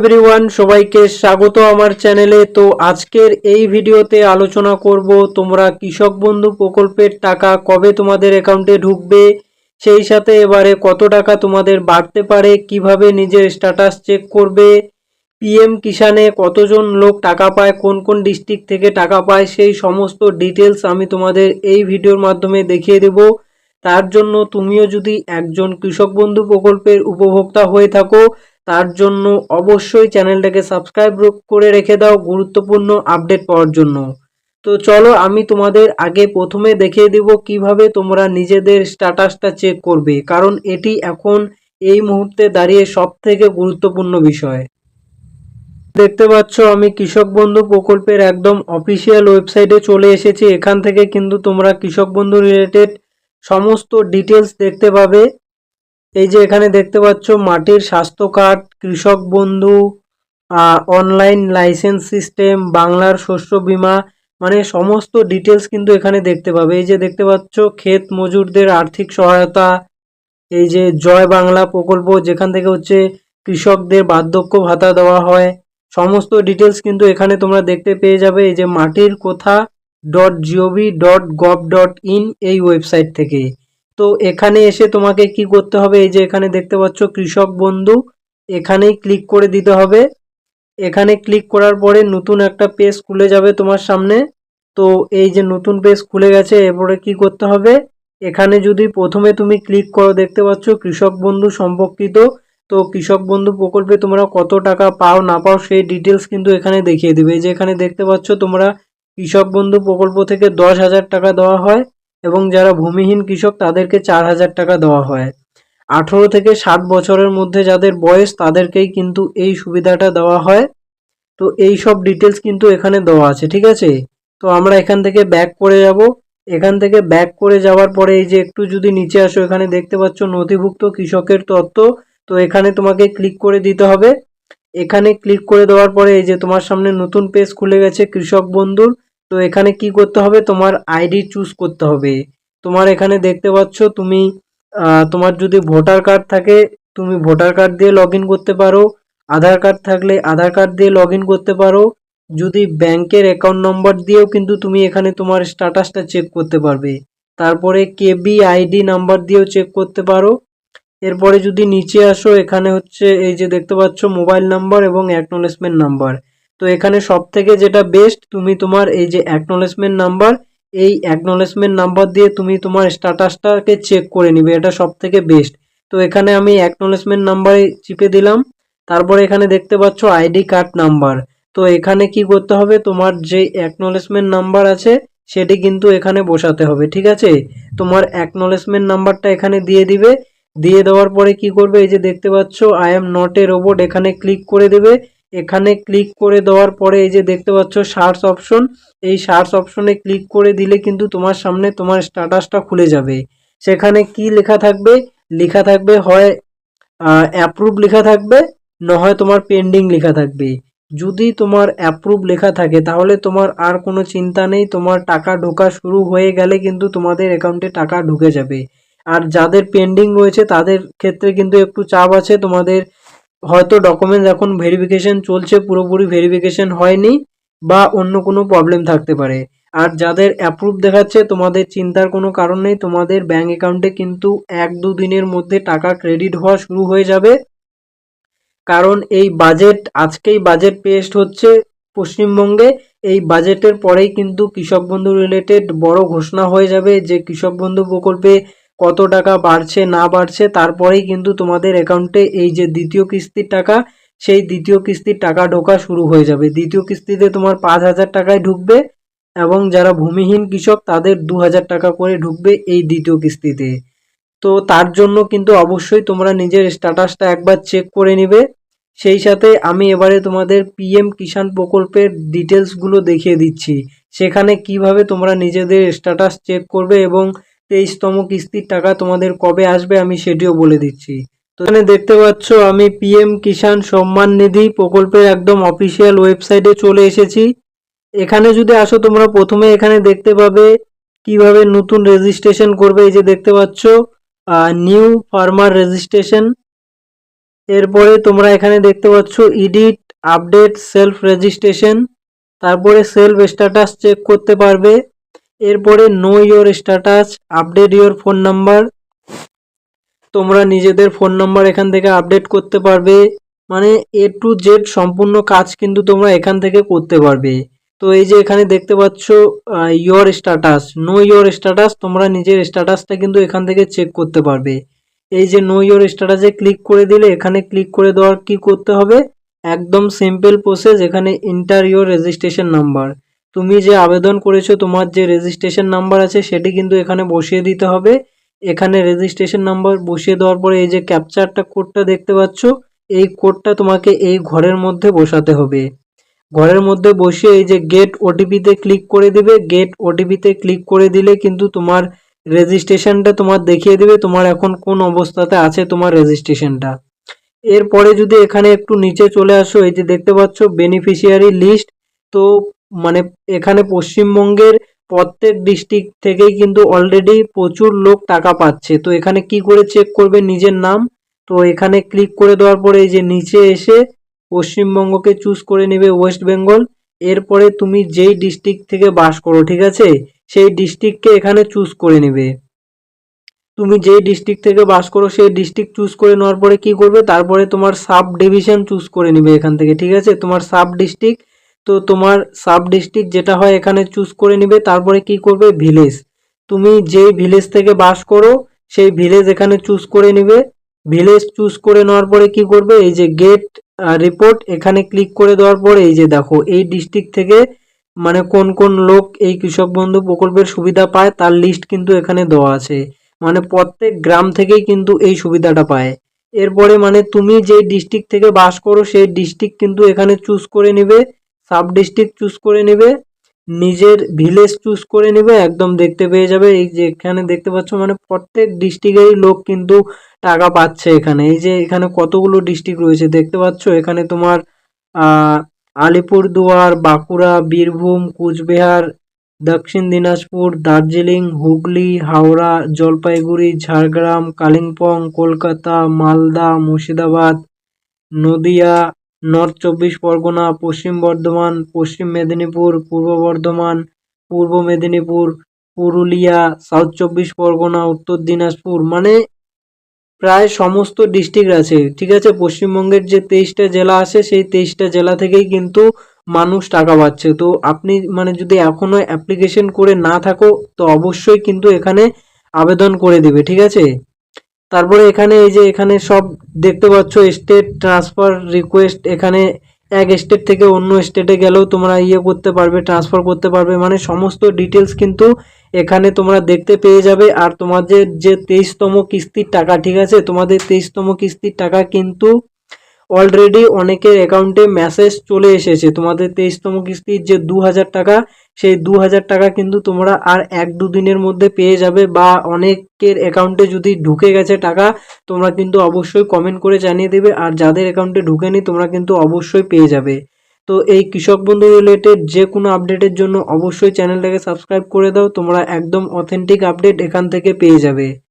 Everyone, সবাইকে স্বাগত আমার চ্যানেলে। তো আজকের এই ভিডিওতে আলোচনা করব তোমরা কৃষক বন্ধু প্রকল্পের টাকা কবে তোমাদের অ্যাকাউন্টে ঢুকবে, সেই সাথে এবারে কত টাকা তোমাদের বাড়তে পারে, কিভাবে নিজের স্ট্যাটাস চেক করবে, পিএম কিষানে কতজন লোক টাকা পায়, কোন কোন ডিস্ট্রিক্ট থেকে টাকা পায়, সেই সমস্ত ডিটেলস আমি তোমাদের এই ভিডিওর মাধ্যমে দেখিয়ে দেব। তার জন্য তুমিও যদি একজন কৃষক বন্ধু প্রকল্পের উপভোক্তা হয়ে থাকো, তার জন্য অবশ্যই চ্যানেলটাকে সাবস্ক্রাইব করে রেখে দাও গুরুত্বপূর্ণ আপডেট পাওয়ার জন্য। তো চলো আমি তোমাদের আগে প্রথমে দেখিয়ে দিব কিভাবে তোমরা নিজেদের স্ট্যাটাসটা চেক করবে, কারণ এটি এখন এই মুহূর্তে দাঁড়িয়ে সব থেকে গুরুত্বপূর্ণ বিষয়। দেখতে পাচ্ছ আমি কৃষক বন্ধু প্রকল্পের একদম অফিসিয়াল ওয়েবসাইটে চলে এসেছি। এখান থেকে কিন্তু তোমরা কৃষক বন্ধু রিলেটেড সমস্ত ডিটেলস দেখতে পাবে। এই যে এখানে দেখতে পাচ্ছ মাটির স্বাস্থ্য কার্ড, কৃষক বন্ধু, অনলাইন লাইসেন্স সিস্টেম, বাংলার শস্য বীমা, মানে সমস্ত ডিটেলস কিন্তু এখানে দেখতে পাবে। এই যে দেখতে পাচ্ছ ক্ষেত মজুরদের আর্থিক সহায়তা, এই যে জয় বাংলা প্রকল্প যেখান থেকে হচ্ছে কৃষকদের বার্ধক্য ভাতা দেওয়া হয়, সমস্ত ডিটেলস কিন্তু এখানে তোমরা দেখতে পেয়ে যাবে। এই যে মাটির কথা .gov.in এই ওয়েবসাইট থেকে। তো এখানে এসে তোমাকে কি করতে হবে, এই যে এখানে দেখতে পাচ্ছ কৃষক বন্ধু, এখানেই ক্লিক করে দিতে হবে। এখানে ক্লিক করার পরে নতুন একটা পেজ খুলে যাবে তোমার সামনে। তো এই যে নতুন পেজ খুলে গেছে, এরপরে কি করতে হবে, এখানে যদি প্রথমে তুমি ক্লিক করো দেখতে পাচ্ছ কৃষক বন্ধু সম্পর্কিত। তো কৃষক বন্ধু প্রকল্পে তোমরা কত টাকা পাও না পাও সেই ডিটেলস কিন্তু এখানে দেখিয়ে দিবে। এই যে এখানে দেখতে পাচ্ছ তোমরা কৃষক বন্ধু প্রকল্প থেকে 10,000 টাকা দেওয়া হয় এবং যারা ভূমিহীন কৃষক তাদেরকে 4,000 টাকা দেওয়া হয়। 18 থেকে 60 বছরের মধ্যে যাদের বয়স তাদেরকেই কিন্তু এই সুবিধাটা দেওয়া হয়। তো এই সব ডিটেলস কিন্তু এখানে দেওয়া আছে, ঠিক আছে। তো আমরা এখান থেকে ব্যাক করে যাব। এখান থেকে ব্যাক করে যাওয়ার পরে এই যে একটু যদি নিচে আসো, এখানে দেখতে পাচ্ছ নথিভুক্ত কৃষকের তথ্য। তো এখানে তোমাকে ক্লিক করে দিতে হবে। এখানে ক্লিক করে দেওয়ার পরে এই যে তোমার সামনে নতুন পেজ খুলে গেছে কৃষক বন্ধুর। তো এখানে কি করতে হবে, তোমার আইডি চুজ করতে হবে। তোমার এখানে দেখতে পাচ্ছ তুমি তোমার যদি ভোটার কার্ড থাকে তুমি ভোটার কার্ড দিয়ে লগ ইন করতে পারো, আধার কার্ড থাকলে আধার কার্ড দিয়ে লগ ইন করতে পারো, যদি ব্যাংকের অ্যাকাউন্ট নম্বর দিয়েও কিন্তু তুমি এখানে তোমার স্ট্যাটাসটা চেক করতে পারবে। তারপরে কেবি আইডি নাম্বার দিয়েও চেক করতে পারো। এরপরে যদি নিচে আসো, এখানে হচ্ছে এই যে দেখতে পাচ্ছ মোবাইল নাম্বার এবং অ্যাকনোলেজমেন্ট নাম্বার। তো এখানে সব থেকে যেটা বেস্ট, তুমি তোমার এই যে অ্যাকনোলেজমেন্ট নাম্বার, এই অ্যাকনোলেজমেন্ট নাম্বার দিয়ে তুমি তোমার স্ট্যাটাসটাকে চেক করে নিবে, এটা সব থেকে বেস্ট। তো এখানে আমি অ্যাকনোলেজমেন্ট নাম্বারে চিপে দিলাম। তারপরে এখানে দেখতে পাচ্ছ আইডি কার্ড নাম্বার। তো এখানে কি করতে হবে, তোমার যে অ্যাকনোলেজমেন্ট নাম্বার আছে সেটি কিন্তু এখানে বসাতে হবে, ঠিক আছে। তোমার অ্যাকনোলেজমেন্ট নাম্বারটা এখানে দিয়ে দিবে। দিয়ে দেওয়ার পরে কি করবে, এই যে দেখতে পাচ্ছ I am not a robot, এখানে ক্লিক করে দেবে। এখানে ক্লিক করে দেওয়ার পরে এই যে দেখতে পাচ্ছ সার্চ অপশন, এই সার্চ অপশনে ক্লিক করে দিলে কিন্তু তোমার সামনে তোমার স্ট্যাটাসটা খুলে যাবে। সেখানে কি লেখা থাকবে, লেখা থাকবে হয় অ্যাপ্রুভ লেখা থাকবে, না হয় তোমার পেন্ডিং লেখা থাকবে। যদি তোমার অ্যাপ্রুভ লেখা থাকে তাহলে তোমার আর কোনো চিন্তা নেই, তোমার টাকা ঢোকা শুরু হয়ে গেলে কিন্তু তোমাদের অ্যাকাউন্টে টাকা ঢুকে যাবে। আর যাদের পেন্ডিং রয়েছে তাদের ক্ষেত্রে কিন্তু একটু চাপ আছে, তোমাদের হয়তো ডকুমেন্টস এখন ভেরিফিকেশন চলছে, পুরোপুরি ভেরিফিকেশন হয়নি বা অন্য কোনো প্রবলেম থাকতে পারে। আর যাদের অ্যাপ্রুভ দেখাচ্ছে তোমাদের চিন্তার কোনো কারণ নেই, তোমাদের ব্যাঙ্ক অ্যাকাউন্টে কিন্তু 1-2 দিনের মধ্যে টাকা ক্রেডিট হওয়া শুরু হয়ে যাবে। কারণ এই বাজেট, আজকেই বাজেট পেস্ট হচ্ছে পশ্চিমবঙ্গে। এই বাজেটের পরেই কিন্তু কৃষক বন্ধু রিলেটেড বড় ঘোষণা হয়ে যাবে যে কৃষক বন্ধু প্রকল্পে কত টাকা বাড়ছে না বাড়ছে। তারপরেই কিন্তু তোমাদের অ্যাকাউন্টে এই যে দ্বিতীয় কিস্তির টাকা, সেই দ্বিতীয় কিস্তির টাকা ঢোকা শুরু হয়ে যাবে। দ্বিতীয় কিস্তিতে তোমার 5,000 টাকায় ঢুকবে এবং যারা ভূমিহীন কৃষক তাদের 2,000 টাকা করে ঢুকবে এই দ্বিতীয় কিস্তিতে। তো তার জন্য কিন্তু অবশ্যই তোমরা নিজের স্ট্যাটাসটা একবার চেক করে নিবে। সেই সাথে আমি এবারে তোমাদের পিএম কিষাণ প্রকল্পের ডিটেলসগুলো দেখিয়ে দিচ্ছি, সেখানে কিভাবে তোমরা নিজেদের স্ট্যাটাস চেক করবে এবং 23তম কিস্তির টাকা তোমাদের কবে আসবে আমি সেটিও বলে দিচ্ছি। তো এখানে দেখতে পাচ্ছ আমি পিএম কিষাণ সম্মান নিধি প্রকল্পের একদম অফিসিয়াল ওয়েবসাইটে চলে এসেছি। এখানে যদি আসো তোমরা প্রথমে এখানে দেখতে পাবে কিভাবে নতুন রেজিস্ট্রেশন করবে। এই যে দেখতে পাচ্ছ নিউ ফার্মার রেজিস্ট্রেশন, এরপরে তোমরা এখানে দেখতে পাচ্ছ এডিট আপডেট সেলফ রেজিস্ট্রেশন, তারপরে সেলফ স্ট্যাটাস চেক করতে পারবে। এরপরে know your status, update your phone number, তোমরা নিজেদের ফোন নাম্বার এখান থেকে আপডেট করতে পারবে। মানে A to Z সম্পূর্ণ কাজ কিন্তু তোমরা এখান থেকে করতে পারবে। তো এই যে এখানে দেখতে পাচ্ছ your status, know your status, তোমরা নিজের স্ট্যাটাসটা কিন্তু এখান থেকে চেক করতে পারবে। এই যে নো ইয়োর স্ট্যাটাসে ক্লিক করে দিলে এখানে ক্লিক করে দেওয়ার কি করতে হবে, একদম সিম্পল প্রসেস, এখানে এন্টার ইয়োর রেজিস্ট্রেশন নাম্বার, তুমি যে আবেদন করেছো তোমার যে রেজিস্ট্রেশন নাম্বার আছে সেটি কিন্তু এখানে বসিয়ে দিতে হবে। এখানে রেজিস্ট্রেশন নাম্বার বসিয়ে দেওয়ার পরে এই যে ক্যাপচারটা কোডটা দেখতে পাচ্ছ, এই কোডটা তোমাকে এই ঘরের মধ্যে বসাতে হবে। ঘরের মধ্যে বসিয়ে এই যে গেট ওটিপিতে ক্লিক করে দিবে। গেট ওটিপিতে ক্লিক করে দিলে কিন্তু তোমার রেজিস্ট্রেশনটা তোমার দেখিয়ে দিবে তোমার এখন কোন অবস্থাতে আছে তোমার রেজিস্ট্রেশনটা। এরপরে যদি এখানে একটু নিচে চলে আসো, এই যে দেখতে পাচ্ছ বেনিফিশিয়ারি লিস্ট, তো মানে এখানে পশ্চিমবঙ্গের প্রত্যেক ডিস্ট্রিক্ট থেকেই কিন্তু অলরেডি প্রচুর লোক টাকা পাচ্ছে। তো এখানে কি করে চেক করবে নিজের নাম, তো এখানে ক্লিক করে দেওয়ার পরে এই যে নিচে এসে পশ্চিমবঙ্গকে চুজ করে নেবে, ওয়েস্ট বেঙ্গল। এরপরে তুমি যেই ডিস্ট্রিক্ট থেকে বাস করো, ঠিক আছে, সেই ডিস্ট্রিক্টকে এখানে চুজ করে নেবে। তুমি যেই ডিস্ট্রিক্ট থেকে বাস করো সেই ডিস্ট্রিক্ট চুজ করে নেওয়ার পরে কি করবে, তারপরে তোমার সাব ডিভিশন চুজ করে নিবে এখান থেকে, ঠিক আছে, তোমার সাব ডিস্ট্রিক্ট। তো তোমার সাব ডিস্ট্রিক্ট যেটা হয় এখানে চুজ করে নিবে। তারপরে কি করবে, ভিলেজ, তুমি যেই ভিলেজ থেকে বাস করো সেই ভিলেজ এখানে চুজ করে নিবে। ভিলেজ চুজ করে নেওয়ার পরে কি করবে, এই যে গেট রিপোর্ট এখানে ক্লিক করে দেওয়ার পরে এই যে দেখো এই ডিস্ট্রিক্ট থেকে মানে কোন কোন লোক এই কৃষক বন্ধু প্রকল্পের সুবিধা পায় তার লিস্ট কিন্তু এখানে দেওয়া আছে। মানে প্রত্যেক গ্রাম থেকেই কিন্তু এই সুবিধাটা পায়। এরপরে মানে তুমি যে ডিস্ট্রিক্ট থেকে বাস করো সেই ডিস্ট্রিক্ট কিন্তু এখানে চুজ করে নিবে, সাব ডিস্ট্রিক্ট চুজ করে নিবে, নিজের ভিলেজ চুজ করে নিবে, একদম দেখতে পেয়ে যাবে এই যে এখানে দেখতে পাচ্ছ মানে প্রত্যেক ডিস্ট্রিক্টেরই লোক কিন্তু টাকা পাচ্ছে এখানে। এই যে এখানে কতগুলো ডিস্ট্রিক্ট রয়েছে দেখতে পাচ্ছ, এখানে তোমার আহ আলিপুরদুয়ার, বাঁকুড়া, বীরভূম, কুচবিহার, দক্ষিণ দিনাজপুর, দার্জিলিং, হুগলি, হাওড়া, জলপাইগুড়ি, ঝাড়গ্রাম, কালিম্পং, কলকাতা, মালদা, মুর্শিদাবাদ, নদিয়া, নর্থ চব্বিশ পরগনা, পশ্চিম বর্ধমান, পশ্চিম মেদিনীপুর, পূর্ব বর্ধমান, পূর্ব মেদিনীপুর, পুরুলিয়া, সাউথ চব্বিশ পরগনা, উত্তর দিনাজপুর, মানে প্রায় সমস্ত ডিস্ট্রিক্ট আছে, ঠিক আছে। পশ্চিমবঙ্গের যে 23টা জেলা আছে সেই 23টা জেলা থেকেই কিন্তু মানুষ টাকা পাচ্ছে। তো আপনি মানে যদি এখনো অ্যাপ্লিকেশন করে না থাকো তো অবশ্যই কিন্তু এখানে আবেদন করে দিবে, ঠিক আছে। তারপরে এখানে এই যে এখানে সব দেখতে পাচ্ছ স্টেট ট্রান্সফার রিকোয়েস্ট, এখানে এক স্টেট থেকে অন্য স্টেটে গেলেও তোমরা করতে পারবে, ট্রান্সফার করতে পারবে, মানে সমস্ত ডিটেলস কিন্তু এখানে তোমরা দেখতে পেয়ে যাবে। আর তোমাদের যে 23তম কিস্তির টাকা, ঠিক আছে, তোমাদের 23তম কিস্তির টাকা কিন্তু অলরেডি অনেকের অ্যাকাউন্টে মেসেজ চলে এসেছে। তোমাদের 23তম কিস্তির যে 2000 টাকা, সেই 2000 টাকা কিন্তু তোমরা আর 1-2 দিনের মধ্যে পেয়ে যাবে, বা অনেকের অ্যাকাউন্টে যদি ঢুকে গেছে টাকা তোমরা কিন্তু অবশ্যই কমেন্ট করে জানিয়ে দেবে, আর যাদের অ্যাকাউন্টে ঢুকেনি তোমরা কিন্তু অবশ্যই পেয়ে যাবে। তো এই কৃষক বন্ধু রিলেটেড যে কোনো আপডেটের জন্য অবশ্যই চ্যানেলটাকে সাবস্ক্রাইব করে দাও, তোমরা একদম অথেন্টিক আপডেট এখান থেকে পেয়ে যাবে।